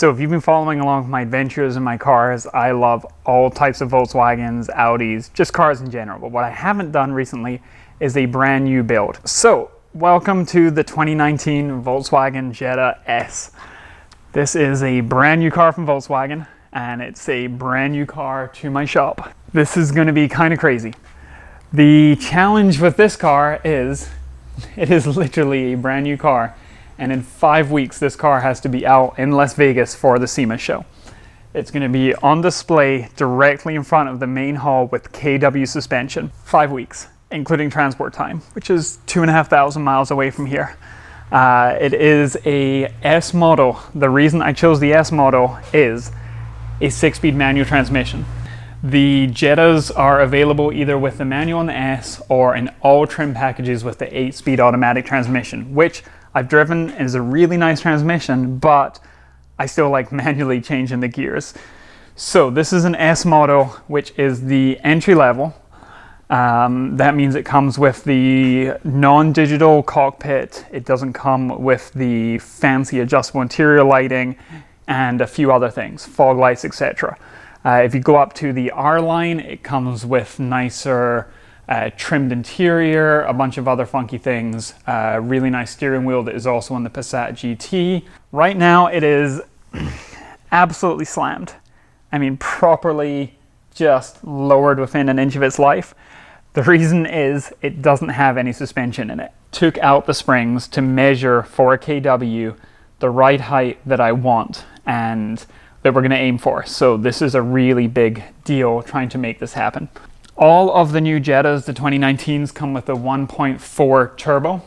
So if you've been following along with my adventures in my cars, I love all types of Volkswagens, Audis, just cars in general. But what I haven't done recently is a brand new build. So welcome to the 2019 Volkswagen Jetta S. This is a brand new car from Volkswagen, and it's a brand new car to my shop. This is going to be kind of crazy. The challenge with this car is, it is literally a brand new car, and in 5 weeks this car has to be out in Las Vegas for the SEMA show. It's going to be on display directly in front of the main hall with KW suspension. 5 weeks, including transport time, which is 2,500 miles away from here. It is a S model. The reason I chose the S model is a 6-speed manual transmission. The Jettas are available either with the manual on the S or in all trim packages with the 8-speed automatic transmission, which I've driven. Is a really nice transmission, but I still like manually changing the gears. So this is an S model, which is the entry level. That means it comes with the non-digital cockpit. It doesn't come with the fancy adjustable interior lighting and a few other things, fog lights, etc. If you go up to the R line, it comes with nicer trimmed interior, a bunch of other funky things, really nice steering wheel that is also on the Passat GT. Right now it is absolutely slammed. I mean, properly just lowered within an inch of its life. The reason is it doesn't have any suspension in it. Took out the springs to measure for a KW the right height that I want and that we're going to aim for. So this is a really big deal trying to make this happen. All of the new Jettas, the 2019s, come with a 1.4 turbo.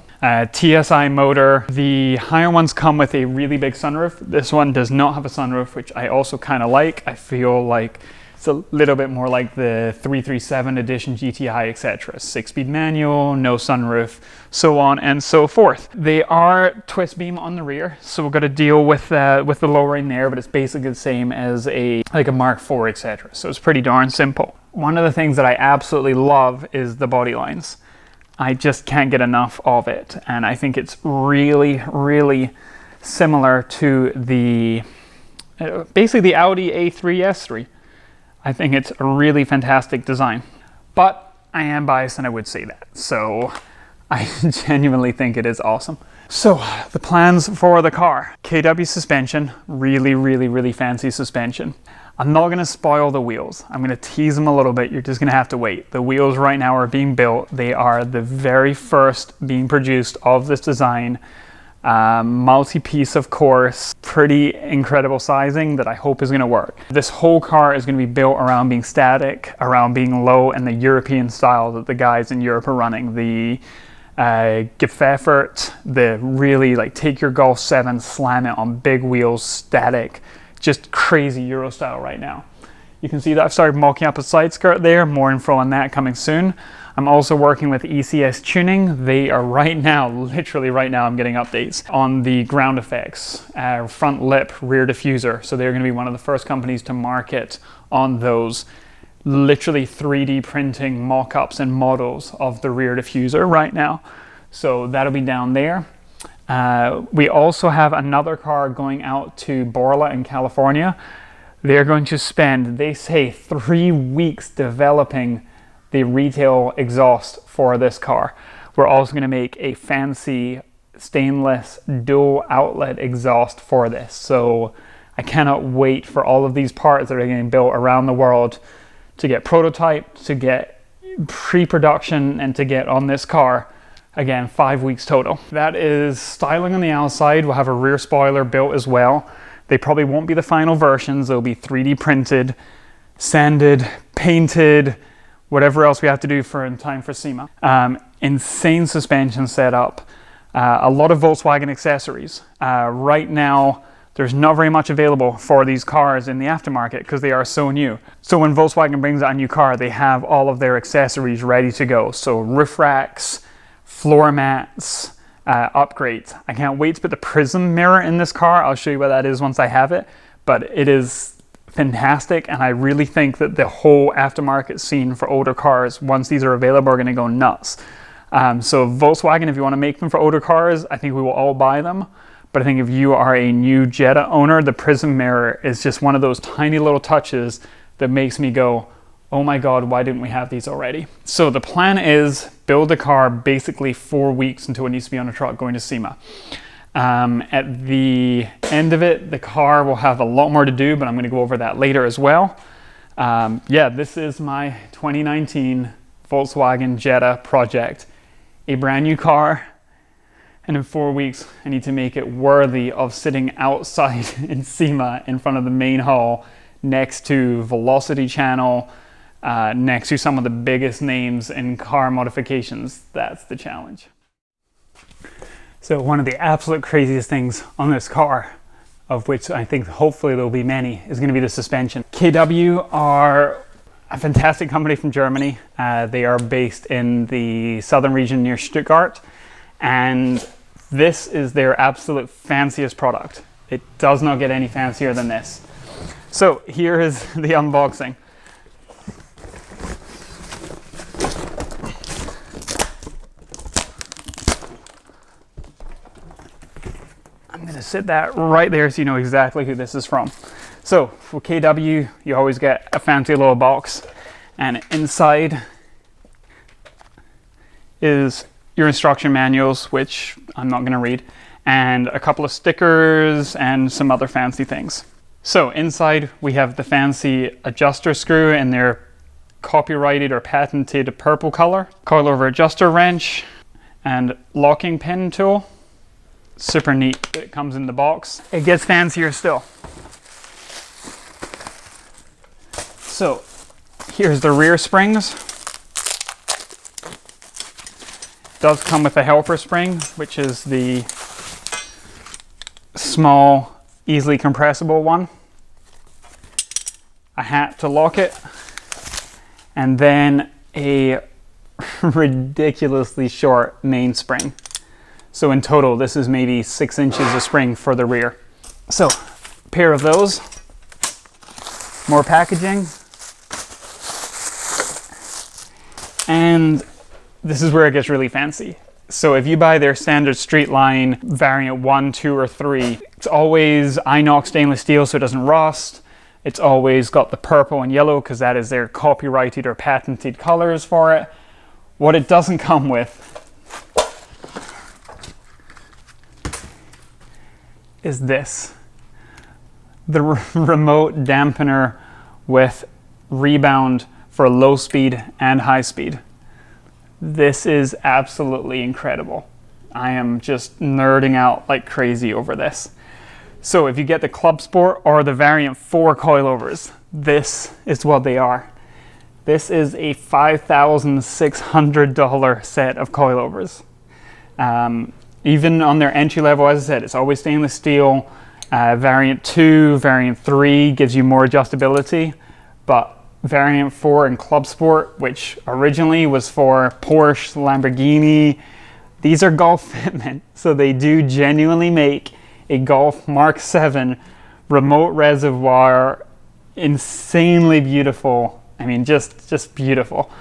TSI motor. The higher ones come with a really big sunroof. This one does not have a sunroof, which I also kind of like. I feel like it's a little bit more like the 337 edition GTI, etc. 6-speed manual, no sunroof, so on and so forth. They are twist beam on the rear, so we're going to deal with the lowering there, but it's basically the same as a Mark IV, etc. So it's pretty darn simple. One of the things that I absolutely love is the body lines. I just can't get enough of it, and I think it's really, really similar to the basically the Audi A3 S3. I think it's a really fantastic design, but I am biased and I would say that. So I genuinely think it is awesome. So the plans for the car: KW suspension, really, really, really fancy suspension. I'm not going to spoil the wheels. I'm going to tease them a little bit. You're just going to have to wait. The wheels right now are being built. They are the very first being produced of this design. Multi-piece, of course, pretty incredible sizing that I hope is going to work. This whole car is going to be built around being static, around being low, and the European style that the guys in Europe are running. The Gefährt, the really like take your Golf 7, slam it on big wheels, static, just crazy Euro style right now. You can see that I've started mocking up a side skirt there. More info on that coming soon. I'm also working with ECS Tuning. They are right now, literally right now, I'm getting updates on the ground effects, front lip, rear diffuser. So they're going to be one of the first companies to market on those. Literally 3D printing mock-ups and models of the rear diffuser right now. So that'll be down there. We also have another car going out to Borla in California. They're going to spend, they say, 3 weeks developing the retail exhaust for this car. We're also going to make a fancy stainless dual outlet exhaust for this. So I cannot wait for all of these parts that are getting built around the world to get prototyped, to get pre-production, and to get on this car. Again, 5 weeks total. That is styling on the outside. We'll have a rear spoiler built as well. They probably won't be the final versions. They'll be 3D printed, sanded, painted, whatever else we have to do in time for SEMA. Insane suspension setup. A lot of Volkswagen accessories. Right now, there's not very much available for these cars in the aftermarket because they are so new. So when Volkswagen brings out a new car, they have all of their accessories ready to go. So roof racks, floor mats, upgrades. I can't wait to put the Prism Mirror in this car. I'll show you what that is once I have it, but it is fantastic, and I really think that the whole aftermarket scene for older cars, once these are available, are going to go nuts. So Volkswagen, if you want to make them for older cars, I think we will all buy them, But I think if you are a new Jetta owner, the Prism Mirror is just one of those tiny little touches that makes me go, oh my God, why didn't we have these already? So the plan is build the car basically 4 weeks until it needs to be on a truck going to SEMA. At the end of it, the car will have a lot more to do, but I'm going to go over that later as well. Yeah, this is my 2019 Volkswagen Jetta project. A brand new car, and in 4 weeks, I need to make it worthy of sitting outside in SEMA in front of the main hall next to Velocity Channel, next to some of the biggest names in car modifications. That's the challenge. So one of the absolute craziest things on this car, of which I think hopefully there'll be many, is going to be the suspension. KW are a fantastic company from Germany. They are based in the southern region near Stuttgart, and this is their absolute fanciest product. It does not get any fancier than this. So here is the unboxing. I'm going to sit that right there so you know exactly who this is from. So for KW, you always get a fancy little box, and inside is your instruction manuals, which I'm not going to read, and a couple of stickers and some other fancy things. So inside we have the fancy adjuster screw in their copyrighted or patented purple color, coilover adjuster wrench, and locking pin tool. Super neat that it comes in the box. It gets fancier still. So here's the rear springs. Does come with a helper spring, which is the small, easily compressible one. A hat to lock it, and then a ridiculously short mainspring. So in total, this is maybe 6 inches of spring for the rear. So, a pair of those, more packaging, and this is where it gets really fancy. So if you buy their standard street line variant 1, 2, or 3, it's always inox stainless steel so it doesn't rust. It's always got the purple and yellow because that is their copyrighted or patented colors for it. What it doesn't come with is this. The remote dampener with rebound for low speed and high speed. This is absolutely incredible. I am just nerding out like crazy over this. So if you get the Club Sport or the Variant 4 coilovers, this is what they are. This is a $5,600 set of coilovers. Even on their entry level, as I said, it's always stainless steel. Variant 2, Variant 3 gives you more adjustability, but Variant 4 and Club Sport, which originally was for Porsche, Lamborghini, these are Golf fitment, so they do genuinely make a Golf Mark 7 remote reservoir, insanely beautiful, I mean just beautiful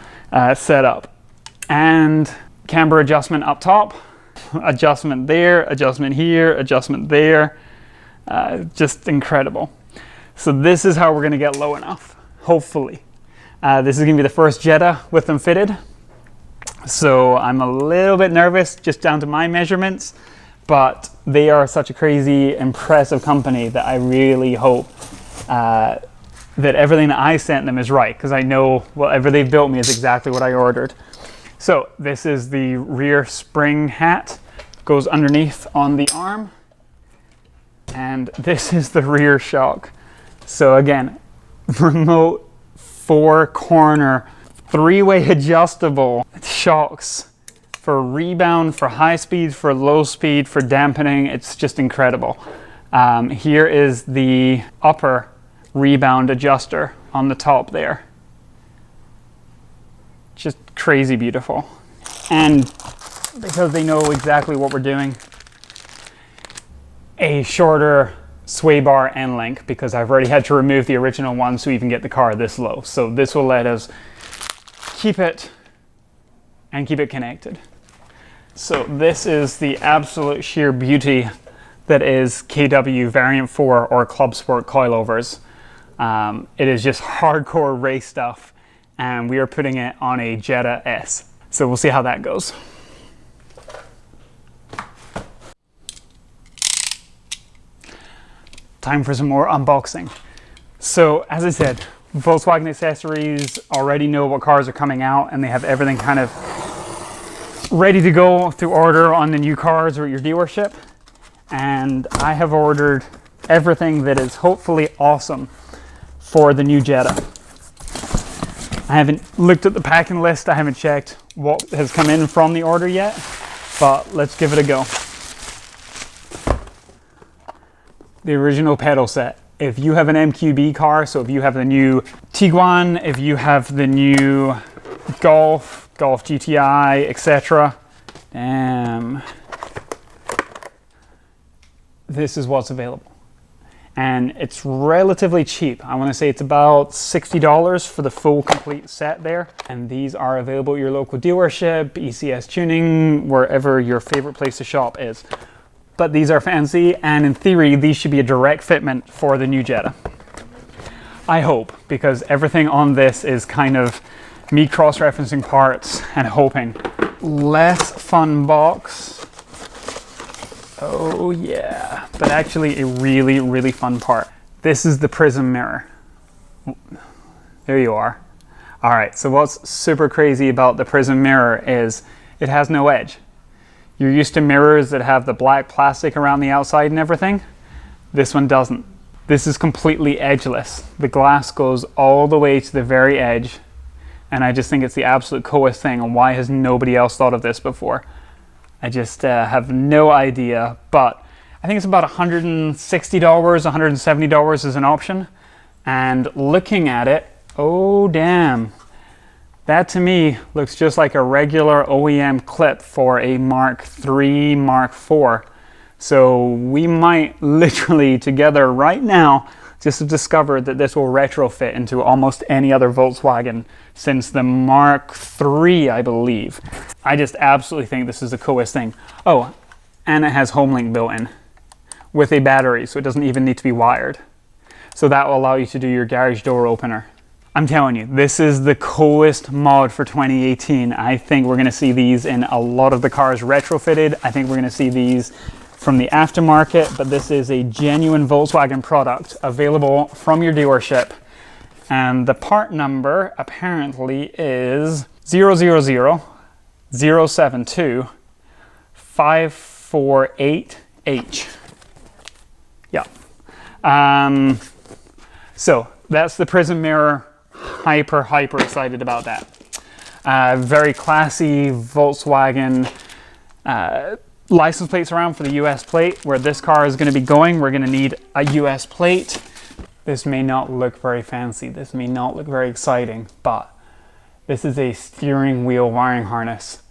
setup. And camber adjustment up top, adjustment there, adjustment here, adjustment there, just incredible. So this is how we're going to get low enough. Hopefully. This is going to be the first Jetta with them fitted. So I'm a little bit nervous just down to my measurements, but they are such a crazy, impressive company that I really hope that everything that I sent them is right, because I know whatever they've built me is exactly what I ordered. So this is the rear spring hat, goes underneath on the arm, and this is the rear shock. So again, remote 4-corner 3-way adjustable shocks for rebound, for high speed, for low speed, for dampening. It's just incredible. Here is the upper rebound adjuster on the top there. Just crazy beautiful. And because they know exactly what we're doing, a shorter sway bar end link, because I've already had to remove the original one to even get the car this low. So this will let us keep it connected. So this is the absolute sheer beauty that is KW Variant 4 or Club Sport coilovers. It is just hardcore race stuff, and we are putting it on a Jetta S. So we'll see how that goes. Time for some more unboxing. So as I said, Volkswagen Accessories already know what cars are coming out, and they have everything kind of ready to go through order on the new cars or at your dealership. And I have ordered everything that is hopefully awesome for the new Jetta. I haven't looked at the packing list. I haven't checked what has come in from the order yet, but let's give it a go. The original pedal set. If you have an MQB car, so if you have the new Tiguan, if you have the new Golf GTI, etc. Damn. This is what's available. And it's relatively cheap. I want to say it's about $60 for the full complete set there. And these are available at your local dealership, ECS Tuning, wherever your favorite place to shop is. But these are fancy, and in theory, these should be a direct fitment for the new Jetta. I hope, because everything on this is kind of me cross-referencing parts and hoping. Less fun box. Oh yeah, but actually a really, really fun part. This is the Prism Mirror. There you are. All right, so what's super crazy about the Prism Mirror is it has no edge. You're used to mirrors that have the black plastic around the outside and everything. This one doesn't. This is completely edgeless. The glass goes all the way to the very edge, and I just think it's the absolute coolest thing, and why has nobody else thought of this before? I just have no idea, but I think it's about $160, $170 as an option. And looking at it, oh damn. That to me looks just like a regular OEM clip for a Mark III, Mark IV. So we might literally together right now just have discovered that this will retrofit into almost any other Volkswagen since the Mark III, I believe. I just absolutely think this is the coolest thing. Oh, and it has HomeLink built in with a battery, so it doesn't even need to be wired. So that will allow you to do your garage door opener. I'm telling you, this is the coolest mod for 2018. I think we're gonna see these in a lot of the cars retrofitted. I think we're gonna see these from the aftermarket, but this is a genuine Volkswagen product available from your dealership. And the part number apparently is 00072548H. Yeah. So that's the Prism Mirror. Hyper excited about that. Very classy Volkswagen license plates around for the US plate. Where this car is going to be going, we're going to need a US plate. This may not look very fancy, this may not look very exciting, but this is a steering wheel wiring harness,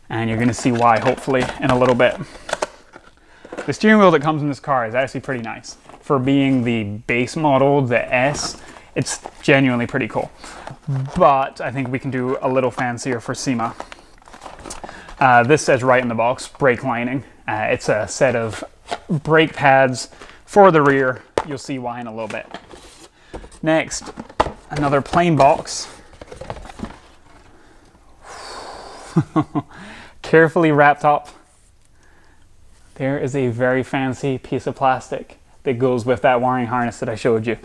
and you're going to see why hopefully in a little bit. The steering wheel that comes in this car is actually pretty nice. For being the base model, the S, it's genuinely pretty cool. But I think we can do a little fancier for SEMA. This says right in the box, brake lining. It's a set of brake pads for the rear. You'll see why in a little bit. Next, another plain box. Carefully wrapped up. There is a very fancy piece of plastic that goes with that wiring harness that I showed you.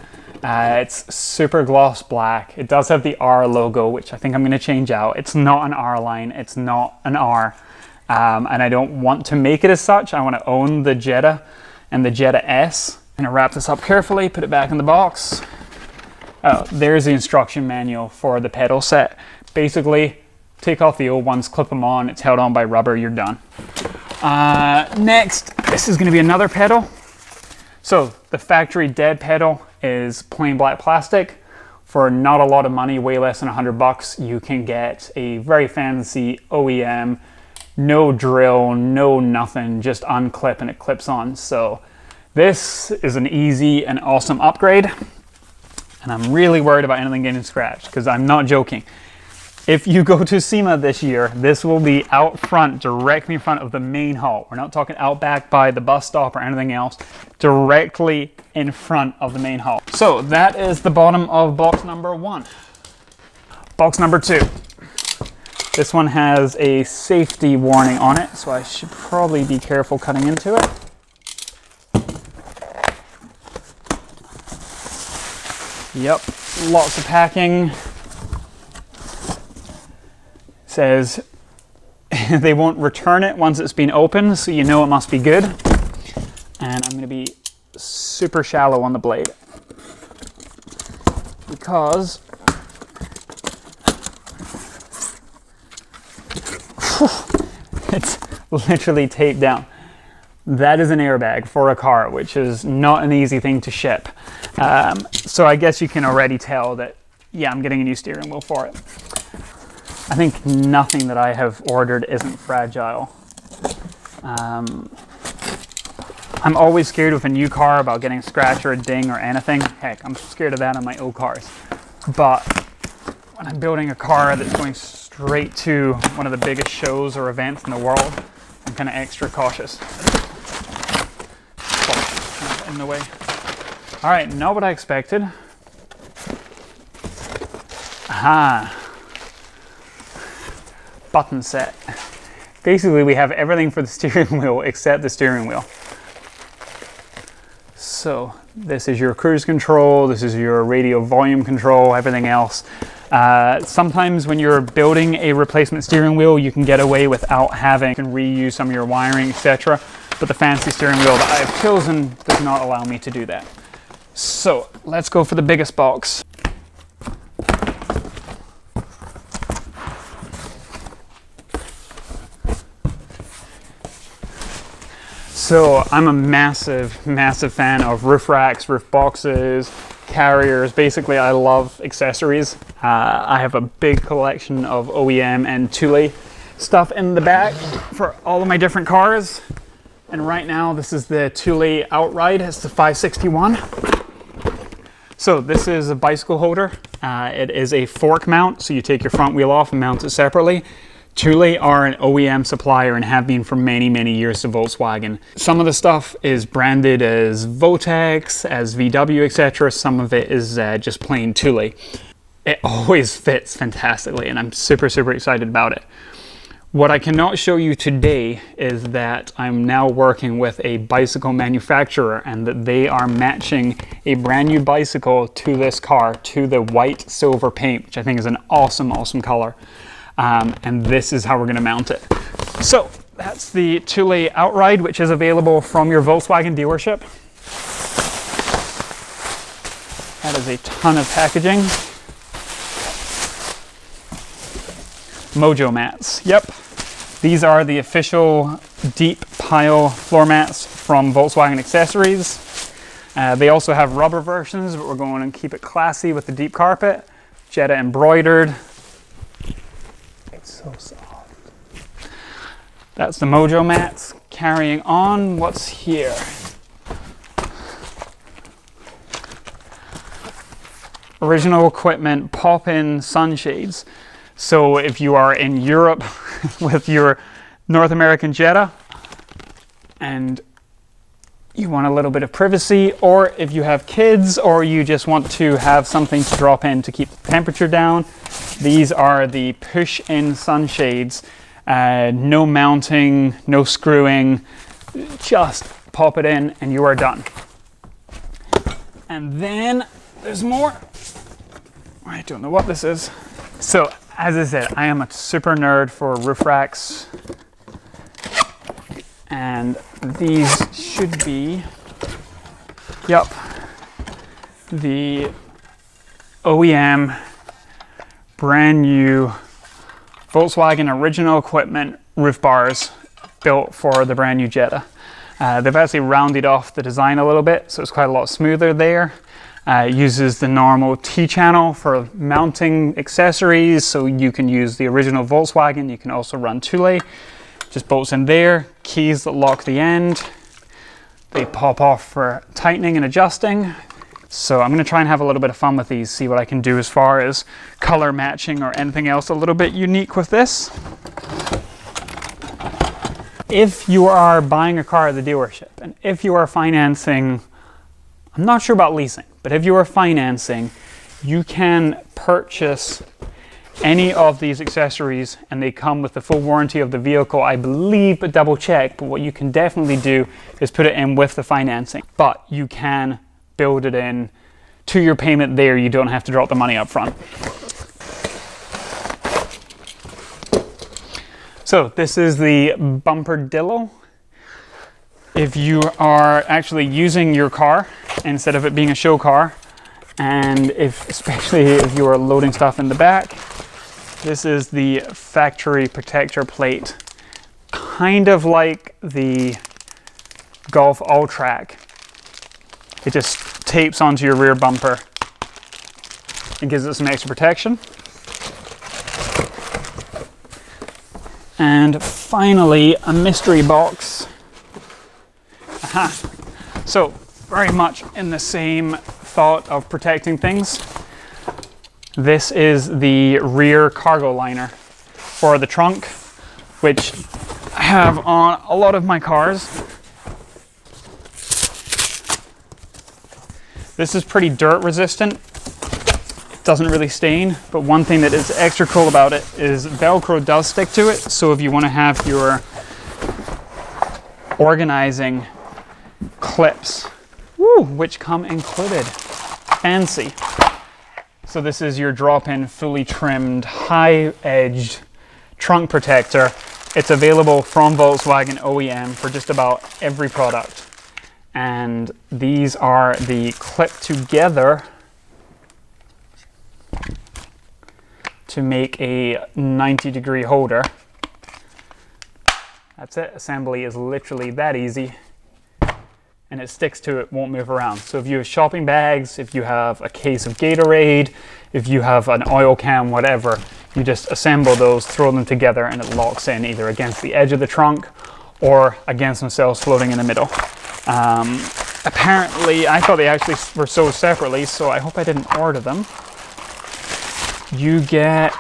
It's super gloss black. It does have the R logo, which I think I'm going to change out. It's not an R line, it's not an R. And I don't want to make it as such. I want to own the Jetta and the Jetta S. I'm going to wrap this up carefully, put it back in the box. Oh, there's the instruction manual for the pedal set. Basically, take off the old ones, clip them on, it's held on by rubber, you're done. Next, this is going to be another pedal. So the factory dead pedal is plain black plastic. For not a lot of money, way less than $100, you can get a very fancy OEM, no drill, no nothing, just unclip and it clips on. So this is an easy and awesome upgrade. And I'm really worried about anything getting scratched, because I'm not joking. If you go to SEMA this year, this will be out front, directly in front of the main hall. We're not talking out back by the bus stop or anything else, directly in front of the main hall. So that is the bottom of box number 1. Box number 2. This one has a safety warning on it, so I should probably be careful cutting into it. Yep, lots of packing. Says they won't return it once it's been opened, so you know it must be good. And I'm going to be super shallow on the blade because it's literally taped down. That is an airbag for a car, which is not an easy thing to ship. So I guess you can already tell that, yeah, I'm getting a new steering wheel for it. I think nothing that I have ordered isn't fragile. I'm always scared with a new car about getting a scratch or a ding or anything. Heck, I'm scared of that on my old cars. But when I'm building a car that's going straight to one of the biggest shows or events in the world, I'm kind of extra cautious. Oh, in the way. All right, not what I expected. Aha. Button set. Basically, we have everything for the steering wheel except the steering wheel. So this is your cruise control, this is your radio volume control, everything else. Sometimes when you're building a replacement steering wheel, you can get away without having to reuse some of your wiring, etc. But the fancy steering wheel that I've chosen does not allow me to do that. So let's go for the biggest box. So I'm a massive fan of roof racks, roof boxes, carriers. Basically, I love accessories. I have a big collection of OEM and Thule stuff in the back for all of my different cars. And right now, this is the Thule Outride. It's the 561. So this is a bicycle holder. It is a fork mount, so you take your front wheel off and mount it separately. Thule are an OEM supplier and have been for many years to Volkswagen. Some of the stuff is branded as Votex, as VW, etc. Some of it is just plain Thule. It always fits fantastically, and I'm super excited about it. What I cannot show you today is that I'm now working with a bicycle manufacturer and that they are matching a brand new bicycle to this car, to the white silver paint, which I think is an awesome color. And this is how we're going to mount it. So that's the Thule Outride, which is available from your Volkswagen dealership. That is a ton of packaging. Mojo Mats. Yep. These are the official deep pile floor mats from Volkswagen Accessories. They also have rubber versions, but we're going to keep it classy with the deep carpet. Jetta embroidered. So soft. That's the Mojo Mats. Carrying on, what's here? Original equipment pop-in sunshades. So if you are in Europe with your North American Jetta and you want a little bit of privacy, or if you have kids or you just want to have something to drop in to keep the temperature down, these are the push-in sunshades. No mounting, no screwing, just pop it in and you are done. And then there's more. I don't know what this is. So as I said, I am a super nerd for roof racks. And these should be, yep, the OEM brand new Volkswagen original equipment roof bars built for the brand new Jetta. They've actually rounded off the design a little bit, so it's quite a lot smoother there. It uses the normal T-channel for mounting accessories, so you can use the original Volkswagen. You can also run Thule. Just bolts in there, keys that lock the end. They pop off for tightening and adjusting. So I'm going to try and have a little bit of fun with these, see what I can do as far as color matching or anything else a little bit unique with this. If you are buying a car at the dealership, and if you are financing, I'm not sure about leasing, but if you are financing, you can purchase any of these accessories and they come with the full warranty of the vehicle, I believe, but double check. But what you can definitely do is put it in with the financing, but you can build it in to your payment there. You don't have to drop the money up front. So this is the Bumperdillo. If you are actually using your car instead of it being a show car, and especially if you are loading stuff in the back, this is the factory protector plate, kind of like the Golf All-Track. It just tapes onto your rear bumper and gives it some extra protection. And finally, a mystery box. Aha. So, very much in the same thought of protecting things. This is the rear cargo liner for the trunk, which I have on a lot of my cars. This is pretty dirt resistant. Doesn't really stain, but one thing that is extra cool about it is Velcro does stick to it. So if you want to have your organizing clips, which come included, fancy. So this is your drop-in, fully trimmed, high-edged trunk protector. It's available from Volkswagen OEM for just about every product. And these are the clip together to make a 90-degree holder. That's it. Assembly is literally that easy. And it sticks to it, won't move around. So if you have shopping bags, if you have a case of Gatorade, if you have an oil can, whatever, you just assemble those, throw them together, and it locks in either against the edge of the trunk or against themselves floating in the middle. Apparently, I thought they actually were sold separately, so I hope I didn't order them. You get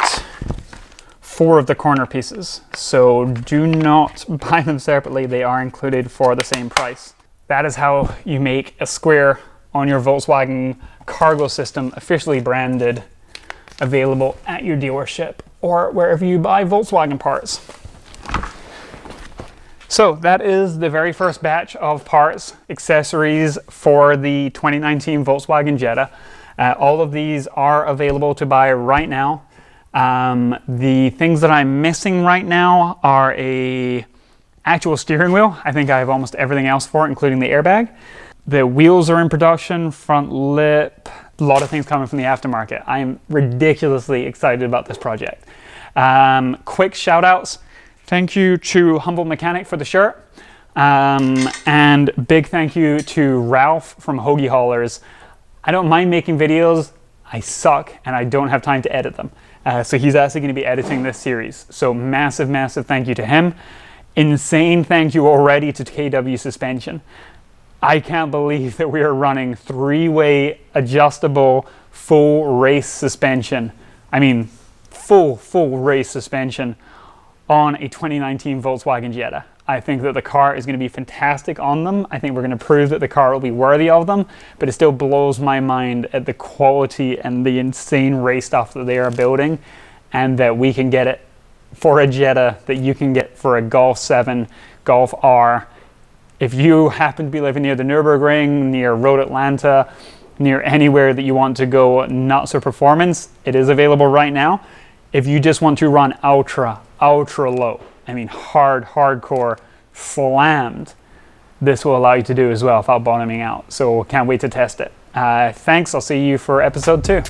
4 of the corner pieces, so do not buy them separately. They are included for the same price. That is how you make a square on your Volkswagen cargo system, officially branded, available at your dealership or wherever you buy Volkswagen parts. So that is the very first batch of parts, accessories for the 2019 Volkswagen Jetta. All of these are available to buy right now. The things that I'm missing right now are a actual steering wheel. I think I have almost everything else for it, including the airbag. The wheels are in production, front lip, a lot of things coming from the aftermarket. I am ridiculously excited about this project. Quick shout outs. Thank you to Humble Mechanic for the shirt. And big thank you to Ralph from Hoagie Haulers. I don't mind making videos. I suck and I don't have time to edit them. So he's actually going to be editing this series. So massive, massive thank you to him. Insane thank you already to KW Suspension. I can't believe that we are running 3-way adjustable full race suspension. I mean, full race suspension on a 2019 Volkswagen Jetta. I think that the car is going to be fantastic on them. I think we're going to prove that the car will be worthy of them, but it still blows my mind at the quality and the insane race stuff that they are building, and that we can get it for a Jetta that you can get for a Golf 7, Golf R. If you happen to be living near the Nürburgring, near Road Atlanta, near anywhere that you want to go nuts or performance, it is available right now. If you just want to run ultra low, I mean hardcore, slammed, this will allow you to do as well without bottoming out. So can't wait to test it. Thanks, I'll see you for episode 2.